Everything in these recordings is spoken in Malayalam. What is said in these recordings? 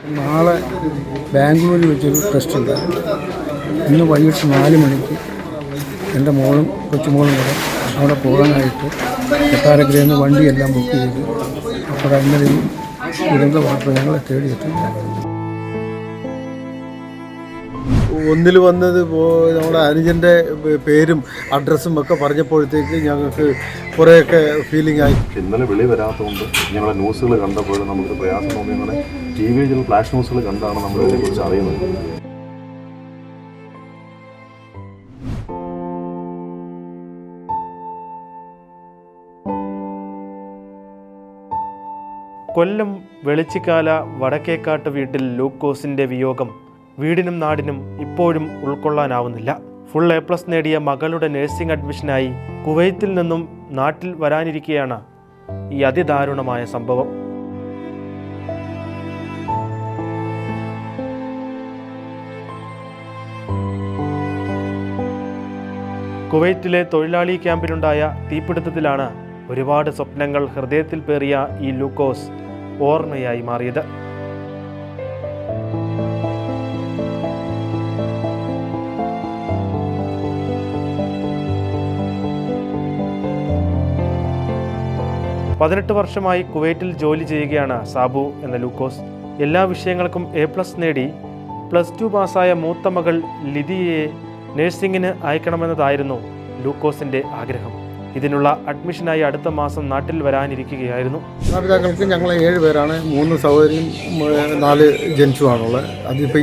നാളെ ബാംഗ്ലൂരിൽ വെച്ചൊരു ടെസ്റ്റ് ഉണ്ടായിരുന്നു. ഇന്ന് വൈകിട്ട് 4 മണിക്ക് എൻ്റെ മോളും കൊച്ചുമോളും കൂടെ അവിടെ പോകാനായിട്ട് കൊട്ടാരക്കരയിൽ നിന്ന് വണ്ടിയെല്ലാം ബുക്ക് ചെയ്തു. അപ്പോൾ ഇന്നലെ ദുരന്ത വാർത്ത ഞങ്ങളെ തേടിയെത്തി. ഒന്നിൽ വന്നത് നമ്മുടെ അനുജൻ്റെ പേരും അഡ്രസ്സും ഒക്കെ പറഞ്ഞപ്പോഴത്തേക്ക് ഞങ്ങൾക്ക് കുറേയൊക്കെ ഫീലിംഗ് ആയി. ഇന്നലെ വിളി വരാത്തതുകൊണ്ട് ഞങ്ങളെ ന്യൂസുകൾ കണ്ടപ്പോഴും നമുക്ക് പ്രയാസം തോന്നി. ഞങ്ങളെ ടി വിയിൽ ഫ്ലാഷ് ന്യൂസുകൾ കണ്ടാണ് നമ്മൾ ഇതിനെക്കുറിച്ച് അറിയുന്നത്. കൊല്ലം വെളിച്ചിക്കാല വടക്കേക്കാട്ട് വീട്ടിൽ ലൂക്കോസിൻ്റെ വിയോഗം വീടിനും നാടിനും ഇപ്പോഴും ഉൾക്കൊള്ളാനാവുന്നില്ല. ഫുൾ A+ നേടിയ മകളുടെ നഴ്സിംഗ് അഡ്മിഷനായി കുവൈത്തിൽ നിന്നും നാട്ടിൽ വരാനിരിക്കെയാണ് ഈ അതിദാരുണമായ സംഭവം. കുവൈറ്റിലെ തൊഴിലാളി ക്യാമ്പിലുണ്ടായ തീപിടുത്തത്തിലാണ് ഒരുപാട് സ്വപ്നങ്ങൾ ഹൃദയത്തിൽ പേറിയ ഈ ലൂക്കോസ് ഓർമ്മയായി മാറിയത്. പതിനെട്ട് വർഷമായി കുവൈറ്റിൽ ജോലി ചെയ്യുകയാണ് സാബു എന്ന ലൂക്കോസ്. എല്ലാ വിഷയങ്ങൾക്കും A+ നേടി +2 പാസ്സായ മൂത്ത മകൾ ലിതിയെ നഴ്സിംഗിന് അയക്കണമെന്നതായിരുന്നു ലൂക്കോസിൻ്റെ ആഗ്രഹം. ഇതിനുള്ള അഡ്മിഷനായി അടുത്ത മാസം നാട്ടിൽ വരാനിരിക്കുകയായിരുന്നു. മാതാപിതാക്കൾക്ക് ഞങ്ങൾ 7 പേരാണ്. 3 സഹോദരിയും 4 ജെൻസുമാണുള്ളത്. അതിപ്പോൾ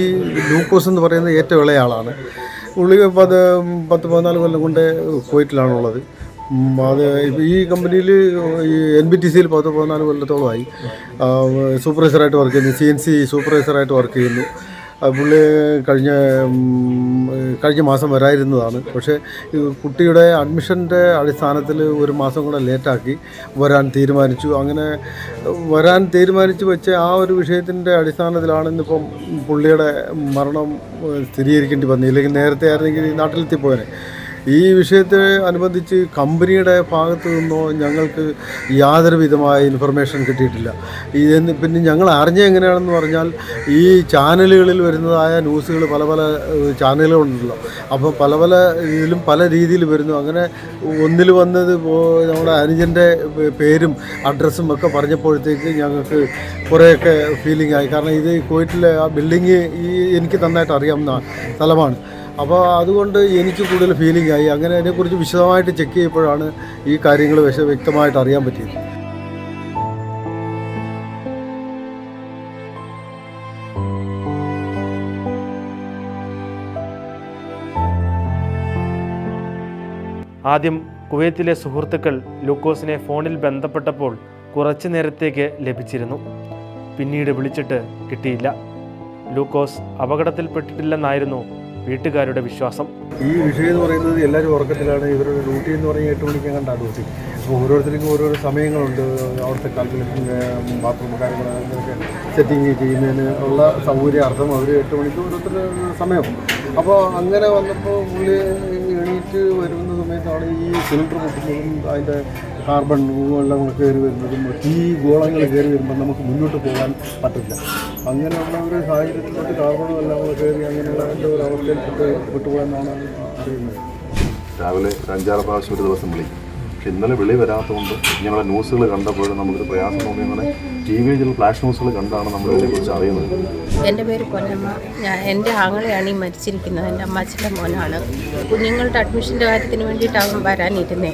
ഈ ലൂക്കോസ് എന്ന് പറയുന്നത് ഏറ്റവും ഇളയ ആളാണ്. പുള്ളി 10-14 കൊല്ലം കൊണ്ട് കുവൈറ്റിലാണുള്ളത്. അത് ഈ കമ്പനിയിൽ ഈ NBTCയിൽ 14 കൊല്ലത്തോളമായി സൂപ്പർവൈസറായിട്ട് വർക്ക് ചെയ്യുന്നു. CNC സൂപ്പർവൈസറായിട്ട് വർക്ക് ചെയ്യുന്നു. പുള്ളി കഴിഞ്ഞ മാസം വരായിരുന്നതാണ്. പക്ഷേ കുട്ടിയുടെ അഡ്മിഷൻ്റെ അടിസ്ഥാനത്തിൽ 1 മാസം കൂടെ ലേറ്റാക്കി വരാൻ തീരുമാനിച്ചു. അങ്ങനെ വരാൻ തീരുമാനിച്ചു വെച്ച ആ ഒരു വിഷയത്തിൻ്റെ അടിസ്ഥാനത്തിലാണ് ഇന്നിപ്പം പുള്ളിയുടെ മരണം സ്ഥിരീകരിക്കേണ്ടി വന്നത്. ഇല്ലെങ്കിൽ നേരത്തെ ആയിരുന്നെങ്കിൽ നാട്ടിലെത്തിപ്പോയനെ. ഈ വിഷയത്തെ അനുബന്ധിച്ച് കമ്പനിയുടെ ഭാഗത്തു നിന്നോ ഞങ്ങൾക്ക് യാതൊരു വിധമായ ഇൻഫർമേഷൻ കിട്ടിയിട്ടില്ല. പിന്നെ ഞങ്ങൾ അറിഞ്ഞ എങ്ങനെയാണെന്ന് പറഞ്ഞാൽ ഈ ചാനലുകളിൽ വരുന്നതായ ന്യൂസുകൾ പല ചാനലുകളുണ്ടല്ലോ. അപ്പോൾ പല ഇതിലും പല രീതിയിൽ വരുന്നു. അങ്ങനെ ഒന്നിൽ വന്നത് നമ്മുടെ അനുജൻ്റെ പേരും അഡ്രസ്സും ഒക്കെ പറഞ്ഞപ്പോഴത്തേക്ക് ഞങ്ങൾക്ക് കുറേയൊക്കെ ഫീലിംഗ് ആയി. കാരണം ഇത് കുവൈറ്റിലെ ആ ബിൽഡിങ് എനിക്ക് നന്നായിട്ട് അറിയാവുന്ന സ്ഥലമാണ്. അപ്പോൾ അതുകൊണ്ട് എനിക്ക് കൂടുതൽ ഫീലിംഗ് ആയി. അങ്ങനെ അതിനെക്കുറിച്ച് വിശദമായിട്ട് ചെക്ക് ചെയ്തപ്പോഴാണ് ഈ കാര്യങ്ങൾ വ്യക്തമായിട്ട് അറിയാൻ പറ്റിയത്. ആദ്യം കുവൈത്തിലെ സുഹൃത്തുക്കൾ ലൂക്കോസിനെ ഫോണിൽ ബന്ധപ്പെട്ടപ്പോൾ കുറച്ചു നേരത്തേക്ക് ലഭിച്ചിരുന്നു. പിന്നീട് വിളിച്ചിട്ട് കിട്ടിയില്ല. ലൂക്കോസ് അപകടത്തിൽപ്പെട്ടിട്ടില്ലെന്നായിരുന്നു വീട്ടുകാരുടെ വിശ്വാസം. ഈ വിഷയം എന്ന് പറയുന്നത് എല്ലാവരും ഉറക്കത്തിലാണ്. ഇവരുടെ ഡ്യൂട്ടി എന്ന് പറഞ്ഞാൽ 8 മണിക്ക് കണ്ടാണ് ഡ്യൂട്ടി. അപ്പോൾ ഓരോരുത്തർക്കും ഓരോരോ സമയങ്ങളുണ്ട്. അവിടുത്തെ കാൽക്കുലേഷൻ ബാത്റൂം കാര്യങ്ങൾ അങ്ങനെയൊക്കെ സെറ്റിങ് ചെയ്യുന്നതിന് ഉള്ള സൗകര്യാർത്ഥം അവർ 8 മണിക്ക് ഓരോരുത്തരുടെ സമയം. അപ്പോൾ അങ്ങനെ വന്നപ്പോൾ പുള്ളി എണീറ്റ് വരുന്ന സമയത്താണ് ഈ സിലിണ്ടർ പൊട്ടുന്നതും അതിൻ്റെ കാർബൺ എല്ലാം കയറി വരുന്നതും ഈ ഗോളങ്ങൾ കയറി വരുമ്പോൾ നമുക്ക് മുന്നോട്ട് പോകാൻ പറ്റില്ല. അങ്ങനെയുള്ള ഒരു സാഹചര്യത്തിലോട്ട് കാർബണും എല്ലാം കയറി അങ്ങനെയുള്ള എൻ്റെ ഒരു അവസ്ഥയിൽ പെട്ടുപോയെന്നാണ് അറിയുന്നത്. രാവിലെ 5-6 പ്രാവശ്യം ഒരു ദിവസം വിളി. പക്ഷെ ഇന്നലെ വിളി വരാത്തതുകൊണ്ട് ഞങ്ങളെ ന്യൂസുകൾ കണ്ടപ്പോഴും നമുക്കൊരു പ്രയാസം തോന്നി. ഞങ്ങളെ ടി വിയിൽ ഫ്ലാഷ് ന്യൂസുകൾ കണ്ടാണ് നമ്മൾ ഇതിനെക്കുറിച്ച് അറിയുന്നത്. എൻ്റെ പേര് പൊന്നമ്മ. എൻ്റെ ആങ്ങളെയാണ് ഈ മരിച്ചിരിക്കുന്നത്. എൻ്റെ അമ്മാച്ചിൻ്റെ മോനാണ്. കുഞ്ഞുങ്ങളുടെ അഡ്മിഷൻ്റെ കാര്യത്തിന് വേണ്ടിയിട്ടാകും വരാനിരുന്നേ.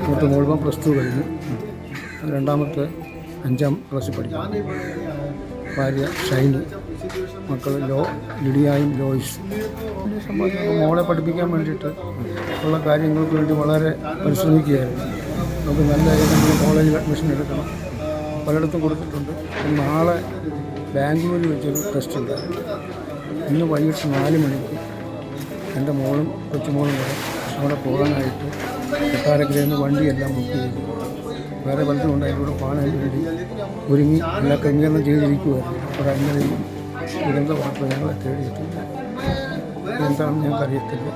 മൂത്ത മോളിപ്പം +2 കഴിഞ്ഞു. രണ്ടാമത്തെ 5ാം ക്ലാസ്സിൽ പഠിക്കും. ഭാര്യ ഷൈനി, മക്കൾ ലിഡിയായും ലോയിസ്. മോളെ പഠിപ്പിക്കാൻ വേണ്ടിയിട്ട് ഉള്ള കാര്യങ്ങൾക്ക് വേണ്ടി വളരെ പരിശ്രമിക്കുകയായിരുന്നു. നമുക്ക് നല്ല ഏതെങ്കിലും കോളേജിൽ അഡ്മിഷൻ എടുക്കണം. പലയിടത്തും കൊടുത്തിട്ടുണ്ട്. നാളെ ബാംഗ്ലൂരിൽ വെച്ചൊരു ടെസ്റ്റ് ഉണ്ടായിരുന്നു. ഇന്ന് വൈകിട്ട് 4 മണിക്ക് എൻ്റെ മോളും കൊച്ചുമോളും കൂടെ അവിടെ പോകാനായിട്ട് കൊട്ടാരക്കരയിൽ നിന്ന് വണ്ടിയെല്ലാം ബുക്ക് ചെയ്തു. വേറെ പലതും ഉണ്ട്. അതിലൂടെ പോകാൻ വേണ്ടി ഒരുങ്ങി എല്ലാ ക്രമീകരണം ചെയ്തിരിക്കുമായിരുന്നു. അപ്പോൾ അങ്ങനെ ദുരന്ത വാർത്ത ഞങ്ങളെ തേടിയെത്തി. എന്താണെന്ന് ഞങ്ങൾക്കറിയത്തില്ല.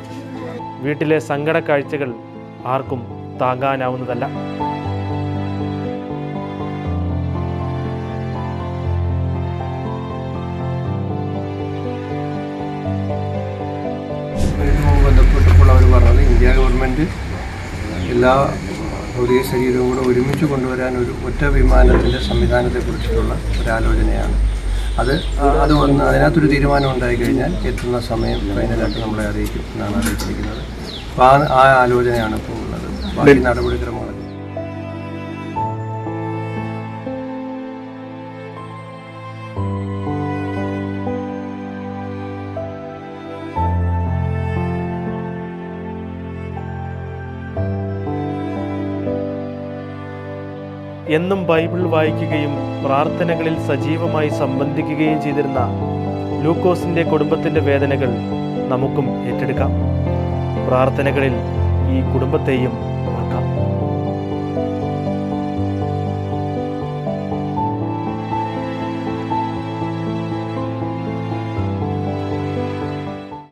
വീട്ടിലെ സങ്കട കാഴ്ചകൾ ആർക്കും താങ്ങാനാവുന്നതല്ല. ഗവൺമെൻറ് എല്ലാ ഭൗതിക ശരീരവും കൂടെ ഒരുമിച്ച് കൊണ്ടുവരാൻ ഒരു ഒറ്റ വിമാനത്തിൻ്റെ സംവിധാനത്തെക്കുറിച്ചിട്ടുള്ള ഒരാലോചനയാണ്. അത് വന്ന് അതിനകത്തൊരു തീരുമാനം ഉണ്ടായി കഴിഞ്ഞാൽ എത്തുന്ന സമയം ഫൈനലായിട്ട് നമ്മളെ അറിയിക്കും എന്നാണ് അറിയിച്ചിരിക്കുന്നത്. അപ്പോൾ ആ ആലോചനയാണ് ഇപ്പോൾ ഉള്ളത്. ബാക്കി നടപടിക്രമങ്ങൾ എന്നും ബൈബിൾ വായിക്കുകയും പ്രാർത്ഥനകളിൽ സജീവമായി സംബന്ധിക്കുകയും ചെയ്തിരുന്ന ലൂക്കോസിൻ്റെ കുടുംബത്തിൻ്റെ വേദനകൾ നമുക്കും ഏറ്റെടുക്കാം. പ്രാർത്ഥനകളിൽ ഈ കുടുംബത്തെയും ഓർക്കാം.